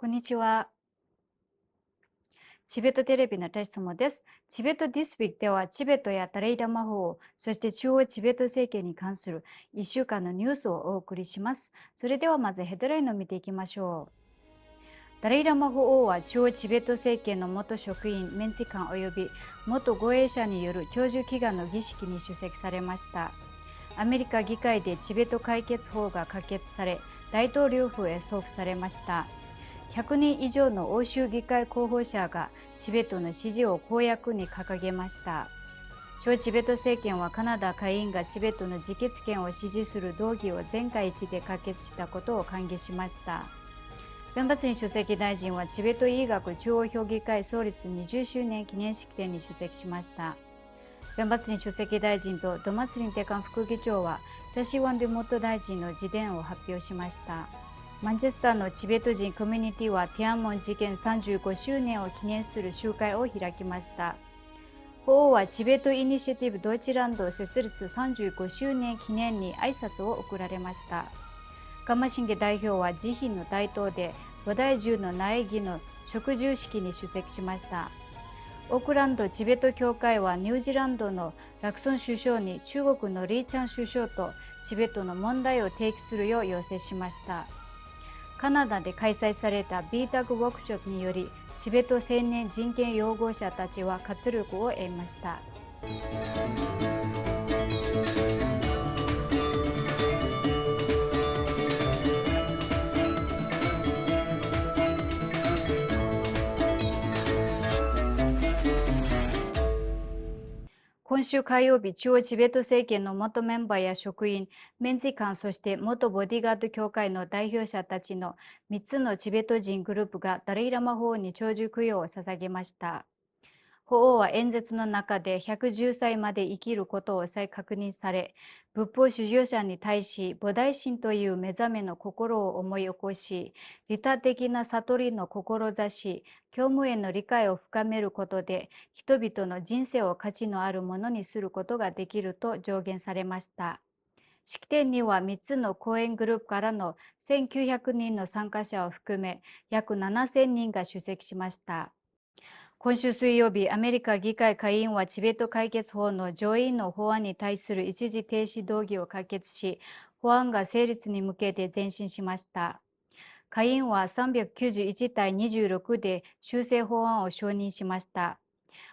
こんにちは。チベットテレビのテストもです。チベット This Week ではチベットやダレイラマ法王、そして中央チベット政権に関する1週間のニュースをお送りします。それではまずヘッドラインを見ていきましょう。ダレイラマ法王は中央チベット政権の元職員、メンツィ官及び元護衛者による教授祈願の儀式に出席されました。アメリカ議会でチベット解決法が可決され、大統領府へ送付されました。100人以上の欧州議会候補者がチベットの支持を公約に掲げました。超チベット政権はカナダ下院がチベットの自決権を支持する動議を全会一致で可決したことを歓迎しました。弁髪に出席大臣はチベット医学中央評議会創立20周年記念式典に出席しました。弁髪に出席大臣とドマツリンテカン副議長はチャシワン・デュモット大臣の自伝を発表しました。マンチェスターのチベット人コミュニティはティアンモン事件35周年を記念する集会を開きました。法王はチベットイニシアティブドイツランド設立35周年記念に挨拶を送られました。ガマシンゲ代表は慈悲の大東で菩提樹の苗木の植樹式に出席しました。オークランドチベット協会はニュージーランドのラクソン首相に中国のリーチャン首相とチベットの問題を提起するよう要請しました。カナダで開催された BTAG ワークショップによりチベット青年人権擁護者たちは活力を得ました。今週火曜日、中央チベット政権の元メンバーや職員、メンツィ官、そして元ボディガード協会の代表者たちの3つのチベット人グループがダレイラマ法王に長寿供養を捧げました。法王は演説の中で110歳まで生きることを再確認され、仏法修行者に対し菩提心という目覚めの心を思い起こし、利他的な悟りの志、教務への理解を深めることで、人々の人生を価値のあるものにすることができると助言されました。式典には3つの講演グループからの1900人の参加者を含め、約7000人が出席しました。今週水曜日、アメリカ議会下院はチベット解決法の上院の法案に対する一時停止動議を可決し、法案が成立に向けて前進しました。下院は391対26で修正法案を承認しました。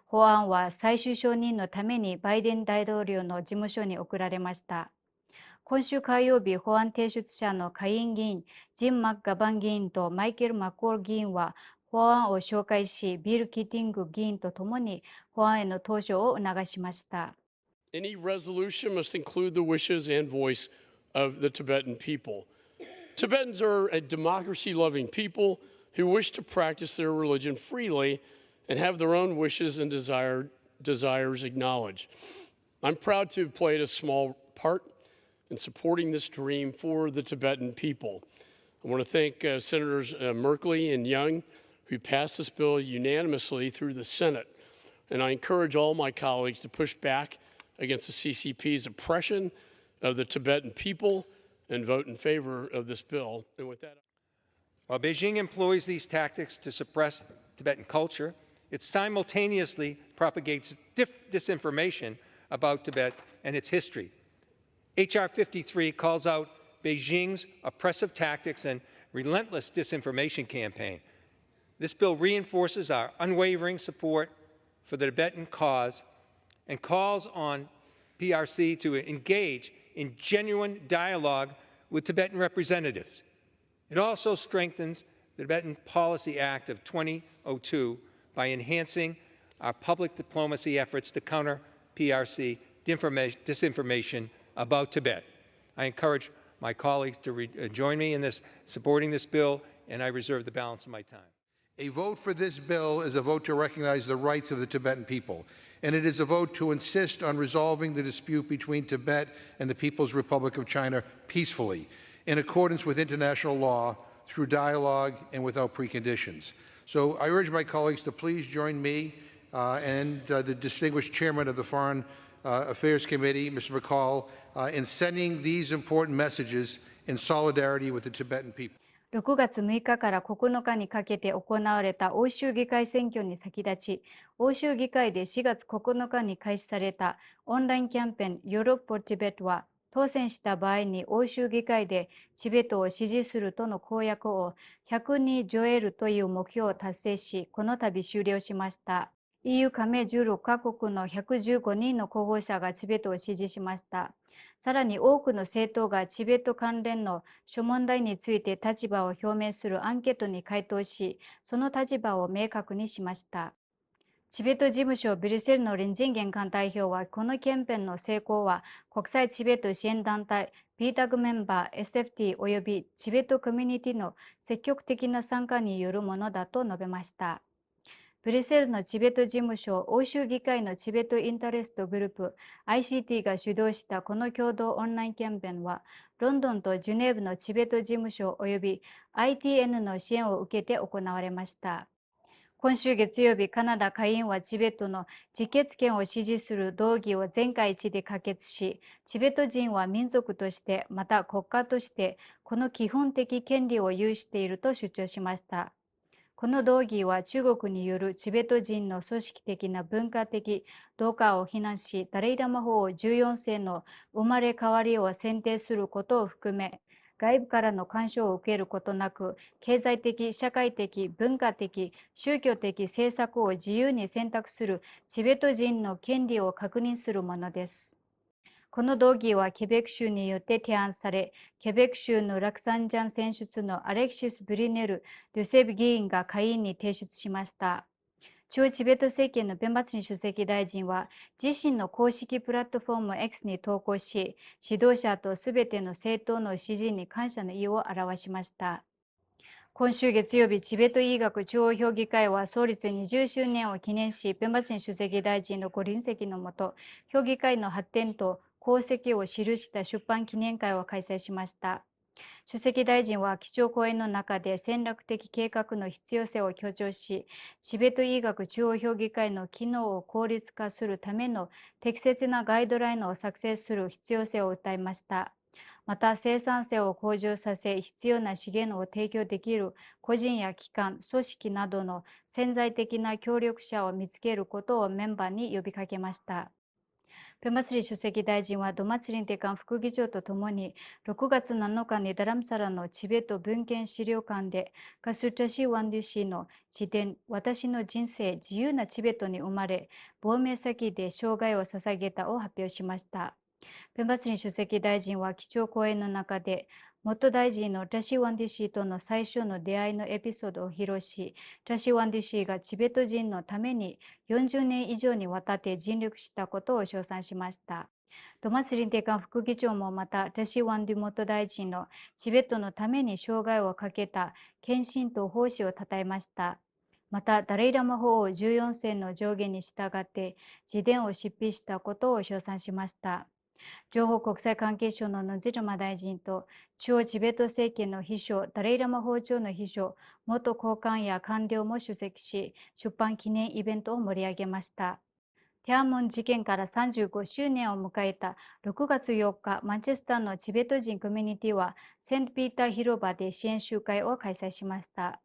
法案は最終承認のためにバイデン大統領の事務所に送られました。今週火曜日、法案提出者の下院議員、ジン・マッガバン議員とマイケル・マコール議員は、法案を紹介し、ビル・キティング議員とともに法案への投票を促しました。Any resolution must include the wishes and voice of the Tibetan people. Tibetans are a democracy-loving people who wish to practice their religion freely and have their own wishes and desires acknowledged. I'm proud to have played a small part in supporting this dream for the Tibetan people. I want to thank Senators Merkley and Young, who passed this bill unanimously through the Senate. And I encourage all my colleagues to push back against the CCP's oppression of the Tibetan people and vote in favor of this bill. And with that, while Beijing employs these tactics to suppress Tibetan culture, it simultaneously propagates disinformation about Tibet and its history. H.R. 53 calls out Beijing's oppressive tactics and relentless disinformation campaign. This bill reinforces our unwavering support for the Tibetan cause and calls on PRC to engage in genuine dialogue with Tibetan representatives. It also strengthens the Tibetan Policy Act of 2002 by enhancing our public diplomacy efforts to counter PRC disinformation about Tibet. I encourage my colleagues to join me in supporting this bill, and I reserve the balance of my time. A vote for this bill is a vote to recognize the rights of the Tibetan people, and it is a vote to insist on resolving the dispute between Tibet and the People's Republic of China peacefully, in accordance with international law, through dialogue and without preconditions. So I urge my colleagues to please join me and the distinguished chairman of the Foreign Affairs Committee, Mr. McCall, in sending these important messages in solidarity with the Tibetan people. 6月6日から9日にかけて行われた欧州議会選挙に先立ち、欧州議会で4月9日に開始されたオンラインキャンペーン Europe for Tibet は、当選した場合に欧州議会でチベットを支持するとの公約を100に上えるという目標を達成し、この度終了しました。EU 加盟16カ国の115人の候補者がチベットを支持しました。さらに多くの政党がチベット関連の諸問題について立場を表明するアンケートに回答し、その立場を明確にしました。チベット事務所ブリュッセルのリンジンゲン官代表は、このキャンペーンの成功は国際チベット支援団体 PTAG メンバー SFT およびチベットコミュニティの積極的な参加によるものだと述べました。ブリュッセルのチベット事務所、欧州議会のチベットインタレストグループ ICT が主導したこの共同オンラインキャンペーンは、ロンドンとジュネーブのチベット事務所および ITN の支援を受けて行われました。今週月曜日、カナダ下院はチベットの自決権を支持する動議を全会一致で可決し、チベット人は民族として、また国家として、この基本的権利を有していると主張しました。この動議は中国によるチベット人の組織的な文化的同化を非難し、ダレイ・ラマ法14世の生まれ変わりを選定することを含め、外部からの干渉を受けることなく、経済的、社会的、文化的、宗教的政策を自由に選択するチベット人の権利を確認するものです。この動議はケベック州によって提案され、ケベック州のラクサンジャン選出のアレキシス・ブリネル・デュセブ議員が下院に提出しました。中央チベット政権のペンバツニ主席大臣は、自身の公式プラットフォーム X に投稿し、指導者とすべての政党の支持に感謝の意を表しました。今週月曜日、チベット医学中央評議会は創立20周年を記念し、ペンバツニ主席大臣のご臨席のもと、評議会の発展と功績を記した出版記念会を開催しました。主席大臣は基調講演の中で戦略的計画の必要性を強調し、チベット医学中央評議会の機能を効率化するための適切なガイドラインを作成する必要性を訴えました。また、生産性を向上させ、必要な資源を提供できる個人や機関、組織などの潜在的な協力者を見つけることをメンバーに呼びかけました。ペマツリ主席大臣はドマツリンテカン副議長とともに6月7日にダラムサラのチベット文献資料館でカスチャシ・ワンデュ氏の自伝私の人生自由なチベットに生まれ亡命先で生涯を捧げたを発表しました。ペンバツリ主席大臣は基調講演の中で元大臣のラシ・ワンデュシーとの最初の出会いのエピソードを披露し、ラシ・ワンデュシーがチベット人のために40年以上にわたって尽力したことを称賛しました。ドマツリンテカン副議長もまた、ラシ・ワンデュ元大臣のチベットのために生涯をかけた献身と奉仕をたたえました。また、ダレイ・ラマ法王14世の上下に従って自伝を執筆したことを称賛しました。情報国際関係省のノジルマ大臣と中央チベット政権の秘書、ダレイ・ラマ法長の秘書、元高官や官僚も出席し、出版記念イベントを盛り上げました。天安門事件から35周年を迎えた6月4日、マンチェスターのチベット人コミュニティはセントピーター広場で支援集会を開催しました。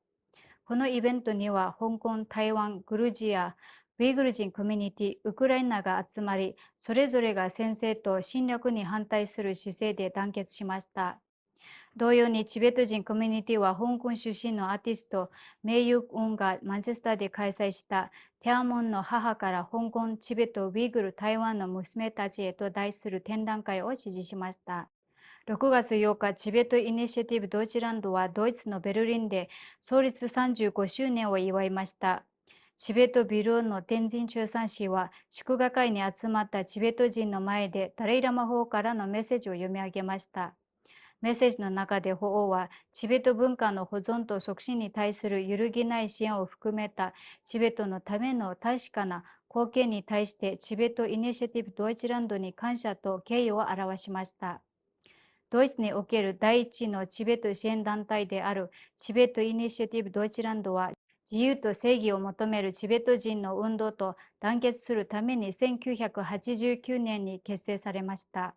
このイベントには香港、台湾、グルジア、ウイグル人コミュニティ、ウクライナが集まり、それぞれが先制と侵略に反対する姿勢で団結しました。同様にチベット人コミュニティは香港出身のアーティスト、メイユク・ウンがマンチェスターで開催した天安門の母から香港、チベット、ウイグル、台湾の娘たちへと題する展覧会を支持しました。6月8日、チベットイニシアティブドイツランドはドイツのベルリンで創立35周年を祝いました。チベットビルの天神中山氏は祝賀会に集まったチベット人の前でダレイ・ラマ法からのメッセージを読み上げました。メッセージの中で法王はチベット文化の保存と促進に対する揺るぎない支援を含めたチベットのための確かな貢献に対してチベットイニシアティブドイツランドに感謝と敬意を表しました。ドイツにおける第一のチベット支援団体であるチベットイニシアティブドイツランドは、自由と正義を求めるチベット人の運動と団結するために1989年に結成されました。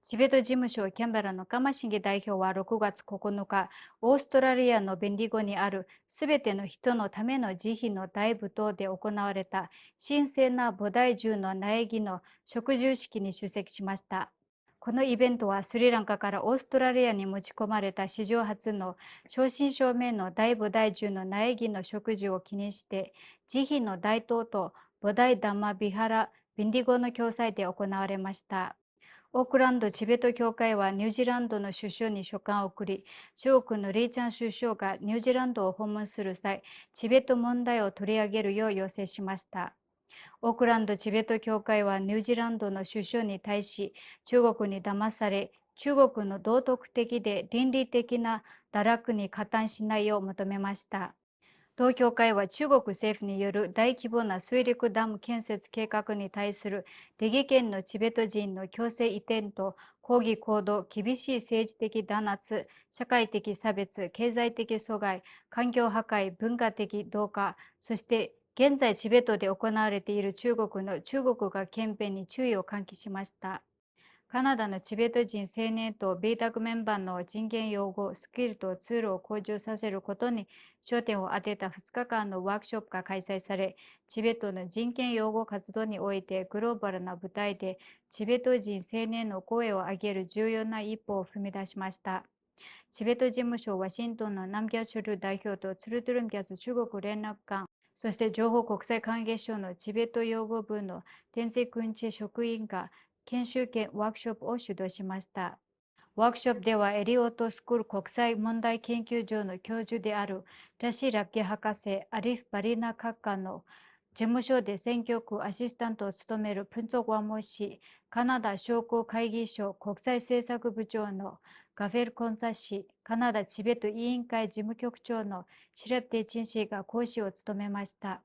チベット事務所キャンベラのカマシンゲ代表は6月9日、オーストラリアのベンディゴにあるすべての人のための慈悲の大舞踏で行われた神聖な菩提樹の苗木の植樹式に出席しました。このイベントはスリランカからオーストラリアに持ち込まれた史上初の正真正銘の大菩提樹の苗木の植樹を記念して、慈悲の大塔と菩提ダンマビハラ・ビンディゴの共催で行われました。オークランドチベット協会はニュージーランドの首相に書簡を送り、中国のリーチャン首相がニュージーランドを訪問する際、チベット問題を取り上げるよう要請しました。オークランドチベット協会はニュージーランドの首相に対し、中国に騙され、中国の道徳的で倫理的な堕落に加担しないよう求めました。同協会は中国政府による大規模な水力ダム建設計画に対するデギ県のチベット人の強制移転と抗議行動、厳しい政治的弾圧、社会的差別、経済的阻害、環境破壊、文化的同化、そして現在チベットで行われている中国が憲兵に注意を喚起しました。カナダのチベット人青年と米卓メンバーの人権擁護、スキルとツールを向上させることに焦点を当てた2日間のワークショップが開催され、チベットの人権擁護活動においてグローバルな舞台でチベット人青年の声を上げる重要な一歩を踏み出しました。チベット事務所ワシントンのナムギャチュル代表とツルトゥルンギャズ中国連絡官、そして情報国際関係省のチベット擁護部の天津君地職員が研修兼ワークショップを主導しました。ワークショップではエリオットスクール国際問題研究所の教授であるラシ・ラッゲ博士、アリフ・バリナ閣下の事務所で選挙区アシスタントを務めるプンツォ・ワモ氏、カナダ商工会議所国際政策部長のガフェル・コンザ氏、カナダチベット委員会事務局長のシレプティチン氏が講師を務めました。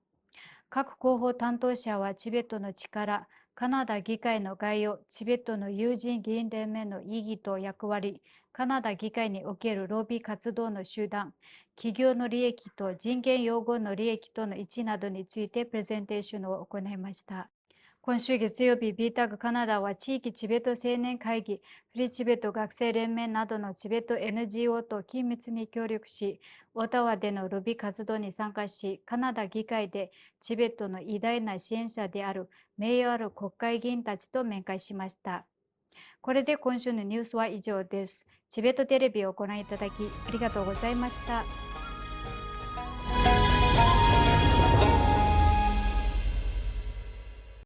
各広報担当者はチベットの力、カナダ議会の概要、チベットの友人議員連盟の意義と役割、カナダ議会におけるロビー活動の集団、企業の利益と人権擁護の利益との一致などについてプレゼンテーションを行いました。今週月曜日、ビータグカナダは地域チベット青年会議、フリーチベット学生連盟などのチベット NGO と緊密に協力し、オタワでのロビー活動に参加し、カナダ議会でチベットの偉大な支援者である名誉ある国会議員たちと面会しました。これで今週のニュースは以上です。チベットテレビをご覧いただきありがとうございました。